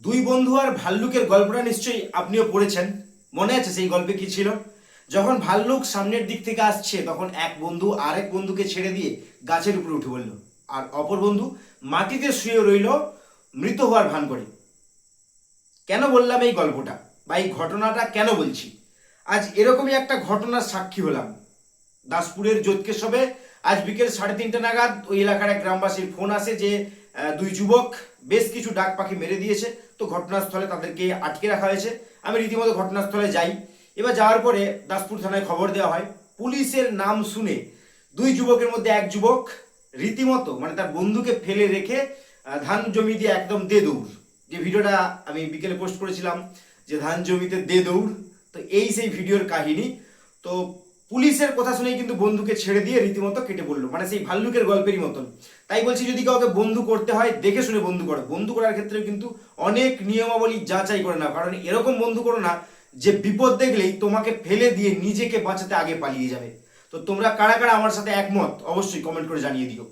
দুই বন্ধু আর ভাল্লুকের গল্পটা নিশ্চয়ই আপনিও পড়েছেন। মনে আছে সেই গল্পে কি ছিল? যখন ভাল্লুক সামনের দিক থেকে আসছে তখন এক বন্ধু আরেক বন্ধুকে ছেড়ে দিয়ে গাছের উপরে উঠে পড়ল, আর অপর বন্ধু মাটিতে শুয়ে রইল মৃত হওয়ার ভান করে। কেন বললাম এই গল্পটা বা এই ঘটনাটা কেন বলছি? আজ এরকমই একটা ঘটনার সাক্ষী হলাম। দাসপুরের জোতকেশবে আজ বিকেল 3:30 নাগাদ ওই এলাকার এক গ্রামবাসীর ফোন আসে যে দুই যুবক বেশ কিছু ডাক পাখি মেরে দিয়েছে। তো ঘটনাস্থলে তাদেরকে আটকে রাখা হয়েছে। আমি রীতিমতো ঘটনাস্থলে যাই। এবার যাওয়ার পরে দাসপুর থানায় খবর দেওয়া হয়। পুলিশের নাম শুনে দুই যুবকের মধ্যে এক যুবক রীতিমতো মানে তার বন্ধুকে ফেলে রেখে ধান জমি দিয়ে একদম দে দৌড়, যে ভিডিওটা আমি বিকেলে পোস্ট করেছিলাম যে ধান জমিতে দে দৌড়, তো এই সেই ভিডিওর কাহিনী। তো পুলিশের কথা শুনেই কিন্তু বন্ধুকে ছেড়ে দিয়ে রীতিমতো কেটে পড়লো, মানে সেই ভাল্লুকের গল্পেরই মতন। তাই বলছি, যদি কাউকে বন্ধু করতে হয় দেখে শুনে বন্ধু করো। বন্ধু করার ক্ষেত্রে কিন্তু অনেক নিয়মাবলী যাচাই করে নাও, কারণ এরকম বন্ধু করো না যে বিপদ দেখলেই তোমাকে ফেলে দিয়ে নিজেকে বাঁচাতে আগে পালিয়ে যাবে। তো তোমরা কারা কারা আমার সাথে একমত অবশ্যই কমেন্ট করে জানিয়ে দিও।